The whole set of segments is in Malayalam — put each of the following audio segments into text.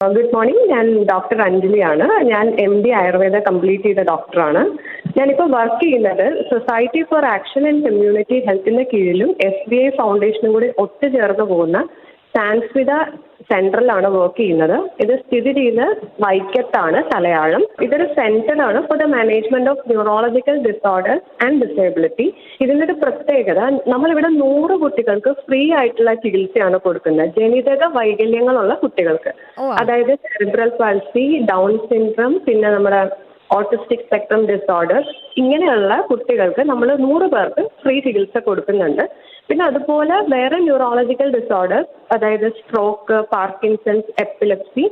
Good morning. ഞാൻ ഡോക്ടർ അഞ്ജലിയാണ്. ഞാൻ MD ആയുർവേദ കംപ്ലീറ്റ് ചെയ്ത ഡോക്ടറാണ്. ഞാനിപ്പോൾ വർക്ക് ചെയ്യുന്നത് society for action and community ഹെൽത്തിന്റെ കീഴിലും SBI ഫൗണ്ടേഷനും കൂടി ഒത്തുചേർന്ന് പോകുന്ന സാൻസ്വിത സെന്ററിലാണ് വർക്ക് ചെയ്യുന്നത്. ഇത് സ്ഥിതി ചെയ്യുന്നത് വൈക്കത്താണ്, തലയാളം. ഇതൊരു സെന്ററാണ് for the management of neurological disorders and disability. ഇതിൻ്റെ ഒരു പ്രത്യേകത, നമ്മളിവിടെ 100 കുട്ടികൾക്ക് ഫ്രീ ആയിട്ടുള്ള ചികിത്സയാണ് കൊടുക്കുന്നത്, ജനിതക വൈകല്യങ്ങളുള്ള കുട്ടികൾക്ക്. അതായത് സെറിബ്രൽ പാൾസി, ഡൗൺ സിൻഡ്രം, പിന്നെ നമ്മുടെ ഓട്ടിസ്റ്റിക് സ്പെക്ട്രം ഡിസോർഡേഴ്സ്, ഇങ്ങനെയുള്ള കുട്ടികൾക്ക് നമ്മൾ 100 പേർക്ക് ഫ്രീ ചികിത്സ കൊടുക്കുന്നുണ്ട്. പിന്നെ അതുപോലെ വേറെ ന്യൂറോളജിക്കൽ ഡിസോർഡേഴ്സ്, അതായത് സ്ട്രോക്ക്, പാർക്കിൻസൺസ്, എപ്പിലെപ്സി,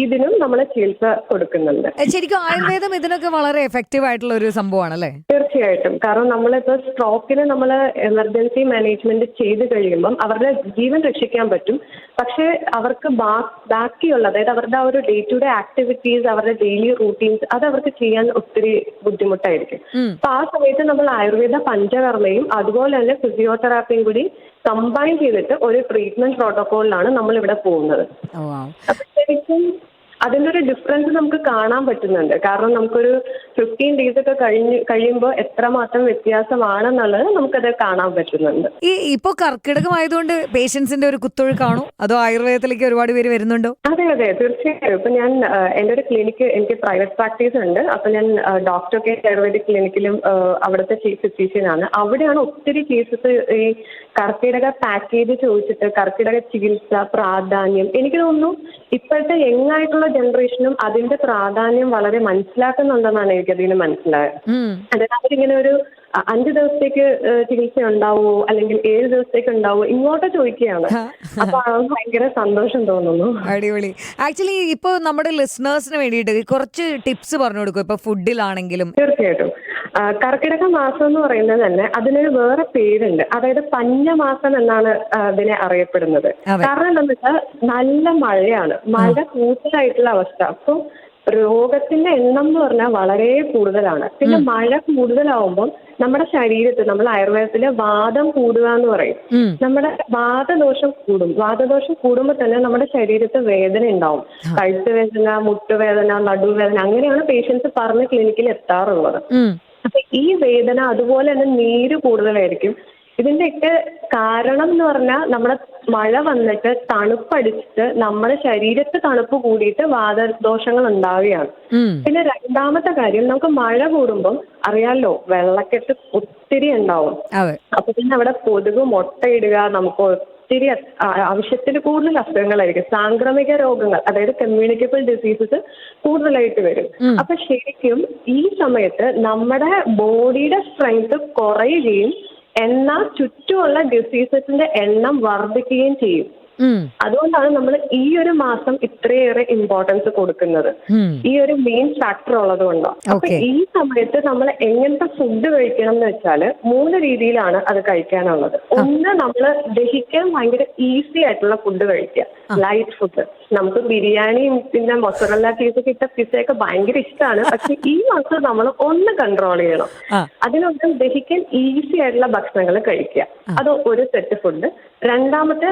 ഇതിനും നമ്മൾ ചികിത്സ കൊടുക്കുന്നുണ്ട്. ശരിക്കും ആയുർവേദം ഇതിനൊക്കെ വളരെ എഫക്റ്റീവ് ആയിട്ടുള്ള ഒരു സംഭവമാണല്ലേ? തീർച്ചയായിട്ടും. കാരണം നമ്മളിപ്പോൾ സ്ട്രോക്കിന് നമ്മൾ എമർജൻസി മാനേജ്മെന്റ് ചെയ്ത് കഴിയുമ്പം അവരുടെ ജീവൻ രക്ഷിക്കാൻ പറ്റും. പക്ഷേ അവർക്ക് ബാക്കിയുള്ള, അതായത് അവരുടെ ആ ഒരു ഡേ ടു ഡേ ആക്ടിവിറ്റീസ്, അവരുടെ ഡെയിലി റൂട്ടീൻസ്, അത് അവർക്ക് ചെയ്യാൻ ഒത്തിരി ബുദ്ധിമുട്ടായിരിക്കും. അപ്പൊ ആ സമയത്ത് നമ്മൾ ആയുർവേദ പഞ്ചകർമ്മയും അതുപോലെ തന്നെ ഫിസിയോതെറാപ്പിയും കൂടി കമ്പൈൻ ചെയ്തിട്ട് ഒരു ട്രീറ്റ്മെന്റ് പ്രോട്ടോകോളിലാണ് നമ്മൾ ഇവിടെ പോകുന്നത്. അപ്പൊ ശരിക്കും അതിൻ്റെ ഒരു ഡിഫറൻസ് നമുക്ക് കാണാൻ പറ്റുന്നുണ്ട്. കാരണം നമുക്കൊരു 15 days ഒക്കെ കഴിയുമ്പോൾ എത്രമാത്രം വ്യത്യാസമാണെന്നുള്ളത് നമുക്കത് കാണാൻ പറ്റുന്നുണ്ട്. ഇപ്പൊ കർക്കിടകമായതുകൊണ്ട് പേഷ്യൻസിന്റെ ഒരു കുത്തൊഴുക്കാണോ, അതോ ആയുർവേദത്തിലേക്ക് ഒരുപാട് പേര് വരുന്നുണ്ടോ? അതെ, തീർച്ചയായും. ഇപ്പൊ ഞാൻ എൻ്റെ ഒരു ക്ലിനിക്ക്, എനിക്ക് പ്രൈവറ്റ് പ്രാക്ടീസ് ഉണ്ട്. അപ്പൊ ഞാൻ ഡോക്ടർ കെ ആയുർവേദിക് ക്ലിനിക്കിലും അവിടുത്തെ ചീഫ് ഫിസീഷ്യനാണ്. അവിടെയാണ് ഒത്തിരി കേസസ് ഈ കർക്കിടക പാക്കേജ് ചോദിച്ചിട്ട് കർക്കിടക ചികിത്സ പ്രാധാന്യം, എനിക്ക് തോന്നുന്നു ഇപ്പോഴത്തെ യങ് ആയിട്ടുള്ള ജനറേഷനും അതിന്റെ പ്രാധാന്യം വളരെ മനസ്സിലാക്കുന്നുണ്ടെന്നാണ് എനിക്കതിന് മനസ്സിലായത്. അതായത് അവരിങ്ങനെ ഒരു 5 ദിവസത്തേക്ക് ചികിത്സ ഉണ്ടാവുമോ അല്ലെങ്കിൽ 7 ദിവസത്തേക്ക് ഉണ്ടാവുമോ ഇങ്ങോട്ട് ചോദിക്കുകയാണ്. അപ്പൊ ഭയങ്കര സന്തോഷം തോന്നുന്നു. അടിപൊളി. ആക്ച്വലി ഇപ്പൊ നമ്മുടെ ലിസണേഴ്സിന് വേണ്ടിയിട്ട് കുറച്ച് ടിപ്സ് പറഞ്ഞു കൊടുക്കും, ഇപ്പൊ ഫുഡിലാണെങ്കിലും. തീർച്ചയായിട്ടും. കർക്കിടക മാസം എന്ന് പറയുന്നത് തന്നെ അതിനൊരു വേറെ പേരുണ്ട്. അതായത് പഞ്ഞമാസം എന്നാണ് അതിനെ അറിയപ്പെടുന്നത്. കാരണം എന്താണെന്ന് വെച്ചാൽ നല്ല മഴയാണ്, മഴ കൂടുതലായിട്ടുള്ള അവസ്ഥ. അപ്പൊ രോഗത്തിന്റെ എണ്ണം എന്ന് പറഞ്ഞാൽ വളരെ കൂടുതലാണ്. പിന്നെ മഴ കൂടുതലാവുമ്പോൾ നമ്മുടെ ശരീരത്തിൽ, നമ്മൾ ആയുർവേദത്തില് വാദം കൂടുക എന്ന് പറയും. നമ്മുടെ വാദദോഷം കൂടും. വാദദോഷം കൂടുമ്പോൾ തന്നെ നമ്മുടെ ശരീരത്തിൽ വേദന ഉണ്ടാവും. കഴുത്തുവേദന, മുട്ടുവേദന, നടുവേദന, അങ്ങനെയാണ് പേഷ്യൻസ് പറഞ്ഞ് ക്ലിനിക്കിൽ എത്താറുള്ളത്. അപ്പൊ ഈ വേദന, അതുപോലെ തന്നെ നീര് കൂടുതലായിരിക്കും. ഇതിന്റെയൊക്കെ കാരണം എന്ന് പറഞ്ഞാൽ നമ്മുടെ മഴ വന്നിട്ട് തണുപ്പടിച്ചിട്ട് നമ്മുടെ ശരീരത്ത് തണുപ്പ് കൂടിയിട്ട് വാതദോഷങ്ങൾ ഉണ്ടാവുകയാണ്. പിന്നെ രണ്ടാമത്തെ കാര്യം, നമുക്ക് മഴ കൂടുമ്പോൾ അറിയാലോ വെള്ളക്കെട്ട് ഒത്തിരി ഉണ്ടാവും. അപ്പൊ പിന്നെ അവിടെ കൊതുക് മുട്ടയിടുക, നമുക്ക് ഒത്തിരി ആവശ്യത്തിന് കൂടുതൽ അസുഖങ്ങളായിരിക്കും. സാംക്രമിക രോഗങ്ങൾ, അതായത് കമ്മ്യൂണിക്കബിൾ ഡിസീസസ് കൂടുതലായിട്ട് വരും. അപ്പൊ ശരിക്കും ഈ സമയത്ത് നമ്മുടെ ബോഡിയുടെ സ്ട്രെങ്ത് കുറയുകയും എന്നാൽ ചുറ്റുമുള്ള ഡിസീസസിന്റെ എണ്ണം വർദ്ധിക്കുകയും ചെയ്യും. അതുകൊണ്ടാണ് നമ്മൾ ഈ ഒരു മാസം ഇത്രയേറെ ഇമ്പോർട്ടൻസ് കൊടുക്കുന്നത്. ഈ ഒരു മെയിൻ ഫാക്ടർ ഉള്ളത് കൊണ്ടാണ്. അപ്പൊ ഈ സമയത്ത് നമ്മൾ എങ്ങനത്തെ ഫുഡ് കഴിക്കണം എന്ന് വെച്ചാല് 3 രീതിയിലാണ് അത് കഴിക്കാനുള്ളത്. ഒന്ന്, നമ്മൾ ദഹിക്കാൻ ഭയങ്കര ഈസി ആയിട്ടുള്ള ഫുഡ് കഴിക്കുക, ലൈറ്റ് ഫുഡ്. നമുക്ക് ബിരിയാണിയും പിന്നെ മൊസറല്ല ചീസൊക്കെ ഇട്ട പിസയൊക്കെ ഭയങ്കര ഇഷ്ടമാണ്. പക്ഷെ ഈ മാസം നമ്മൾ ഒന്ന് കൺട്രോൾ ചെയ്യണം. അതിനൊന്നും ദഹിക്കാൻ ഈസി ആയിട്ടുള്ള ഭക്ഷണങ്ങൾ കഴിക്കുക. അത് ഒരു സെറ്റ് ഫുഡ്. രണ്ടാമത്തെ,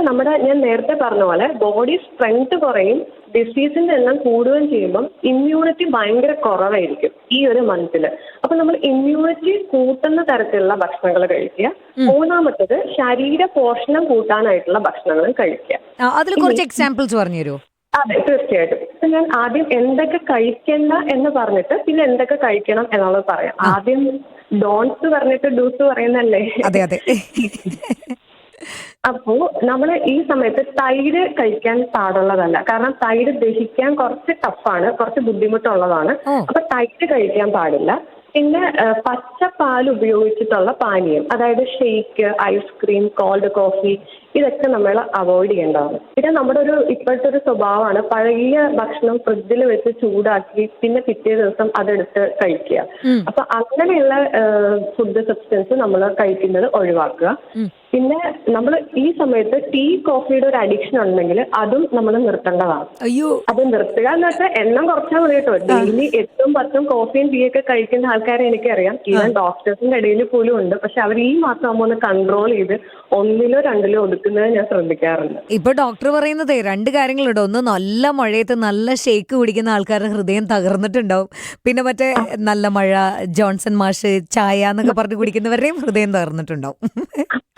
ഞാൻ നേരത്തെ പറഞ്ഞ പോലെ ബോഡി സ്ട്രെങ്ത് കുറയും, ഡിസീസിന്റെ എണ്ണം കൂടുകയും ചെയ്യുമ്പം ഇമ്മ്യൂണിറ്റി ഭയങ്കര കുറവായിരിക്കും ഈ ഒരു മന്തിൽ. അപ്പൊ നമ്മൾ ഇമ്മ്യൂണിറ്റി കൂട്ടുന്ന തരത്തിലുള്ള ഭക്ഷണങ്ങൾ കഴിക്കുക. മൂന്നാമത്തത്, ശരീര പോഷണം കൂട്ടാനായിട്ടുള്ള ഭക്ഷണങ്ങൾ കഴിക്കുക. അതിൽ കുറച്ച് എക്സാമ്പിൾസ് പറഞ്ഞു തരുമോ? അതെ, തീർച്ചയായിട്ടും. ഞാൻ ആദ്യം എന്തൊക്കെ കഴിക്കണ്ട എന്ന് പറഞ്ഞിട്ട് പിന്നെ എന്തൊക്കെ കഴിക്കണം എന്നുള്ളത് പറയാം. ആദ്യം ഡോൺസ് പറഞ്ഞിട്ട് ഡൂസ് പറയുന്നല്ലേ. അപ്പോ നമ്മൾ ഈ സമയത്ത് തൈര് കഴിക്കാൻ പാടുള്ളതല്ല. കാരണം തൈര് ദഹിക്കാൻ കുറച്ച് ടഫാണ്, കുറച്ച് ബുദ്ധിമുട്ടുള്ളതാണ്. അപ്പൊ തൈര് കഴിക്കാൻ പാടില്ല. പിന്നെ പച്ചപ്പാൽ ഉപയോഗിച്ചിട്ടുള്ള പാനീയം, അതായത് ഷേക്ക്, ഐസ്ക്രീം, കോൾഡ് കോഫി, ഇതൊക്കെ നമ്മൾ അവോയ്ഡ് ചെയ്യേണ്ടതാണ്. പിന്നെ നമ്മുടെ ഇപ്പോഴത്തെ ഒരു സ്വഭാവമാണ് പഴകിയ ഭക്ഷണം ഫ്രിഡ്ജിൽ വെച്ച് ചൂടാക്കി പിന്നെ പിറ്റേ ദിവസം അതെടുത്ത് കഴിക്കുക. അപ്പൊ അങ്ങനെയുള്ള ഫുഡ് സബ്സ്റ്റൻസ് നമ്മൾ കഴിക്കുന്നത് ഒഴിവാക്കുക. പിന്നെ നമ്മൾ ഈ സമയത്ത് ടീ, കോഫിയുടെ ഒരു അഡിക്ഷൻ ഉണ്ടെങ്കിൽ അതും നമ്മൾ നിർത്തേണ്ടതാണ്. അത് നിർത്തുക എന്ന് വെച്ചാൽ എണ്ണം കുറച്ചാൽ മതി കേട്ടോ. ഡെയിലി 8ഉം 10ഉം കോഫിയും ടീ ഒക്കെ കഴിക്കുന്ന ആൾക്കാരെ എനിക്കറിയാം. ഈവൻ ഡോക്ടേഴ്സിന്റെ ഇടയിൽ പോലും ഉണ്ട്. പക്ഷെ അവർ ഈ മാസം ആകുമ്പോൾ ഒന്ന് കൺട്രോൾ ചെയ്ത് 1ലോ 2ലോ ഒതുക്കുക. കൊടുക്കുന്നത് ഞാൻ ശ്രദ്ധിക്കാറുണ്ട്. ഇപ്പൊ ഡോക്ടർ പറയുന്നതേ 2 കാര്യങ്ങളുണ്ട്. ഒന്ന്, നല്ല മഴയത്ത് നല്ല ഷേക്ക് കുടിക്കുന്ന ആൾക്കാരുടെ ഹൃദയം തകർന്നിട്ടുണ്ടാവും. പിന്നെ മറ്റേ നല്ല മഴ, ജോൺസൺ മാഷ്, ചായ എന്നൊക്കെ പറഞ്ഞ് കുടിക്കുന്നവരുടെയും ഹൃദയം തകർന്നിട്ടുണ്ടാവും.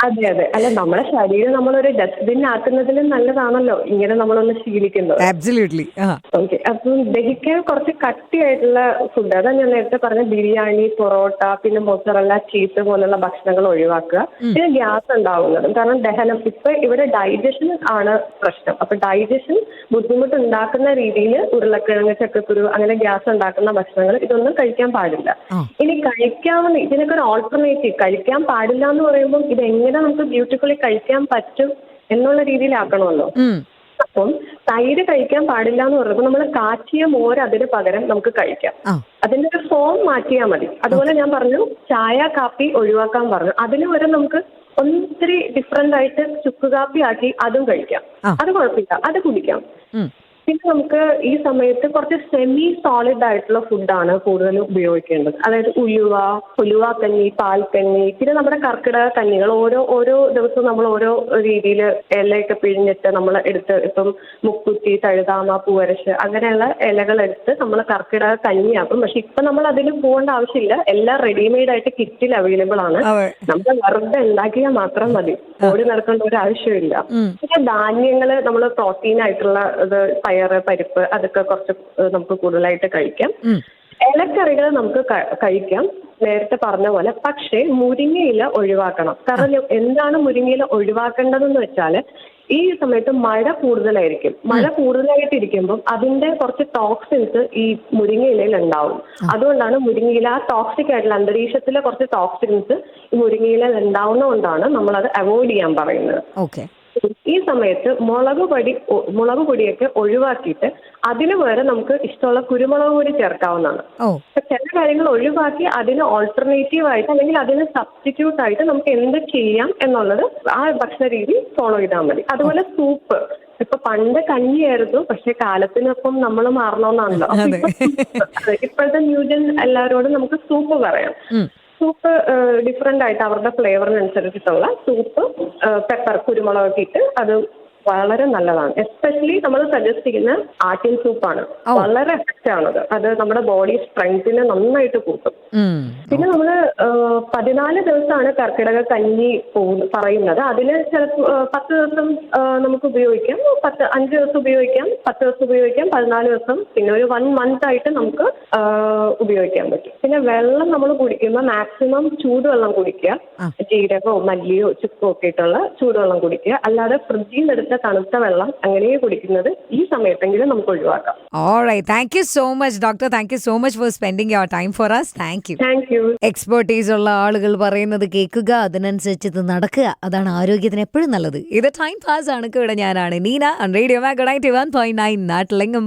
അതെ അതെ. അല്ല, നമ്മുടെ ശരീരം നമ്മളൊരു ഡസ്റ്റ്ബിൻ ആക്കുന്നതിലും നല്ലതാണല്ലോ ഇങ്ങനെ നമ്മളൊന്ന് ശീലിക്കുന്നത്. ആബ്സല്യൂട്ട്ലി. ഓക്കെ. അപ്പം ദഹിക്കാൻ കുറച്ച് കട്ടിയായിട്ടുള്ള ഫുഡ്, അതാ ഞാൻ നേരത്തെ പറഞ്ഞ ബിരിയാണി, പൊറോട്ട, പിന്നെ മൊസറല്ല, ചീസ് പോലുള്ള ഭക്ഷണങ്ങൾ ഒഴിവാക്കുക. പിന്നെ ഗ്യാസ് ഉണ്ടാവുന്നത് കാരണം ദഹനം, ഇപ്പൊ ഇവിടെ ഡൈജഷൻ ആണ് പ്രശ്നം. അപ്പൊ ഡൈജഷൻ ബുദ്ധിമുട്ട് ഉണ്ടാക്കുന്ന രീതിയിൽ ഉരുളക്കിഴങ്ങ്, ചക്കക്കുരു അങ്ങനെ ഗ്യാസ് ഉണ്ടാക്കുന്ന ഭക്ഷണങ്ങൾ ഇതൊന്നും കഴിക്കാൻ പാടില്ല. ഇനി കഴിക്കാവുന്ന ഇതിനൊക്കെ ഒരു ഓൾട്ടർനേറ്റീവ്, കഴിക്കാൻ പാടില്ല എന്ന് പറയുമ്പോൾ ഇതെങ്ങനെ നമുക്ക് ബ്യൂട്ടിഫുള്ളി കഴിക്കാൻ പറ്റും എന്നുള്ള രീതിയിലാക്കണമല്ലോ. അപ്പം തൈര് കഴിക്കാൻ പാടില്ല എന്ന് പറയുമ്പോൾ നമ്മൾ കാച്ചിയ മോര് അതിന് പകരം നമുക്ക് കഴിക്കാം. അതിന്റെ ഒരു ഫോം മാറ്റിയാൽ മതി. അതുപോലെ ഞാൻ പറഞ്ഞു ചായ കാപ്പി ഒഴിവാക്കാൻ പറഞ്ഞു, അതിന് വരെ നമുക്ക് ഒത്തിരി ഡിഫറെന്റ് ആയിട്ട് ചുക്ക് കാപ്പി ആക്കി അതും കഴിക്കാം. അത് കുഴപ്പമില്ല, അത് കുടിക്കാം. പിന്നെ നമുക്ക് ഈ സമയത്ത് കുറച്ച് സെമി സോളിഡ് ആയിട്ടുള്ള ഫുഡാണ് കൂടുതലും ഉപയോഗിക്കേണ്ടത്. അതായത് ഉലുവ കഞ്ഞി, പാൽക്കഞ്ഞി, പിന്നെ നമ്മുടെ കർക്കിടക കഞ്ഞികൾ ഓരോ ദിവസവും നമ്മൾ ഓരോ രീതിയിൽ ഇലയൊക്കെ പിഴിഞ്ഞിട്ട് നമ്മൾ എടുത്ത്, ഇപ്പം മുക്കുറ്റി, തഴുതാമ, പൂവരശ് അങ്ങനെയുള്ള ഇലകൾ എടുത്ത് നമ്മൾ കർക്കിടക കഞ്ഞിയാക്കും. പക്ഷെ ഇപ്പൊ നമ്മൾ അതിന് പോകേണ്ട ആവശ്യമില്ല, എല്ലാം റെഡിമെയ്ഡ് ആയിട്ട് കിറ്റിൽ അവൈലബിൾ ആണ്. നമ്മൾ വെറുതെ ഉണ്ടാക്കിയാൽ മാത്രം മതി, ഓടി നടക്കേണ്ട ഒരു ആവശ്യമില്ല. പിന്നെ ധാന്യങ്ങള് നമ്മൾ പ്രോട്ടീൻ ആയിട്ടുള്ള പയറ്, പരിപ്പ് അതൊക്കെ കുറച്ച് നമുക്ക് കൂടുതലായിട്ട് കഴിക്കാം. ഇലക്കറികൾ നമുക്ക് കഴിക്കാം നേരത്തെ പറഞ്ഞ പോലെ. പക്ഷേ മുരിങ്ങയില ഒഴിവാക്കണം. കാരണം എന്താണ് മുരിങ്ങയില ഒഴിവാക്കേണ്ടതെന്ന് വെച്ചാൽ ഈ സമയത്ത് മഴ കൂടുതലായിരിക്കും. മഴ കൂടുതലായിട്ടിരിക്കുമ്പോൾ അതിന്റെ കുറച്ച് ടോക്സിൻസ് ഈ മുരിങ്ങയിലയിൽ ഉണ്ടാവും. അതുകൊണ്ടാണ് മുരിങ്ങയില ടോക്സിക് ആയിട്ടുള്ള, അന്തരീക്ഷത്തിലെ കുറച്ച് ടോക്സിൻസ് ഈ മുരിങ്ങയിലയിൽ ഉണ്ടാവുന്നതുകൊണ്ടാണ് നമ്മളത് അവോയ്ഡ് ചെയ്യാൻ പറയുന്നത്. ഈ സമയത്ത് മുളക് പൊടിയൊക്കെ ഒഴിവാക്കിയിട്ട് അതിന് പകരം നമുക്ക് ഇഷ്ടമുള്ള കുരുമുളക് പൊടി ചേർക്കാവുന്നതാണ്. ചില കാര്യങ്ങൾ ഒഴിവാക്കി അതിന് ഓൾട്ടർനേറ്റീവ് ആയിട്ട് അല്ലെങ്കിൽ അതിന് സബ്സ്റ്റിറ്റ്യൂട്ട് ആയിട്ട് നമുക്ക് എന്ത് ചെയ്യാം എന്നുള്ളത് ആ ഭക്ഷണ രീതി ഫോളോ ചെയ്താൽ മതി. അതുപോലെ സൂപ്പ്, ഇപ്പൊ പണ്ട് കഞ്ഞിയായിരുന്നു, പക്ഷെ കാലത്തിനൊപ്പം നമ്മൾ മാറണമെന്നാണല്ലോ. ഇപ്പോഴത്തെ ന്യൂജൻ എല്ലാവരോടും നമുക്ക് സൂപ്പ് പറയാം. സൂപ്പ് ഡിഫറെന്റ് ആയിട്ട് അവരുടെ ഫ്ലേവറിനനുസരിച്ചിട്ടുള്ള സൂപ്പ്, പെപ്പർ, കുരുമുളകൊക്കെ ഇട്ട് അത് വളരെ നല്ലതാണ്. എസ്പെഷ്യലി നമ്മൾ സജസ്റ്റ് ചെയ്യുന്ന ആട്ടിൻ സൂപ്പാണ്. വളരെ എഫക്റ്റ് ആണത്. അത് നമ്മുടെ ബോഡി സ്ട്രെങ്തിനെ നന്നായിട്ട് കൂട്ടും. പിന്നെ നമ്മള് 14 ദിവസമാണ് കർക്കിടക കഞ്ഞി പറയുന്നത്. അതിന് ചിലപ്പോൾ 10 ദിവസം നമുക്ക് ഉപയോഗിക്കാം, 5 ദിവസം ഉപയോഗിക്കാം, 10 ദിവസം ഉപയോഗിക്കാം, 14 ദിവസം, പിന്നെ ഒരു 1 month ആയിട്ട് നമുക്ക് ഉപയോഗിക്കാൻ പറ്റും. പിന്നെ വെള്ളം നമ്മൾ കുടിക്കുമ്പോൾ മാക്സിമം ചൂടുവെള്ളം കുടിക്കുക. ജീരകമോ മല്ലിയോ ചുക്കോ ഒക്കെ ഇട്ടുള്ള ചൂടുവെള്ളം കുടിക്കുക. അല്ലാതെ ഫ്രിഡ്ജിൽ നിന്ന് എടുത്ത തണുത്ത വെള്ളം അങ്ങനെ കുടിക്കുന്നത് ഈ സമയത്തെങ്കിലും നമുക്ക് ഒഴിവാക്കാം. Alright, thank you so much, doctor. Thank you so much for spending your time for us. Thank you. Thank you. Expertise ഉള്ള ആളുകൾ പറയുന്നത് കേൾക്കുക, അതിനനുസരിച്ച് ഇത് നടക്കുക. അതാണ് ആരോഗ്യത്തിന് എപ്പോഴും നല്ലത്. ഇത് ടൈം പാസ് ആണ്. ഇവിടെ ഞാനാണ് നീന, റേഡിയോ മാഗ് 91.9 നാട്ടിലെങ്ങും.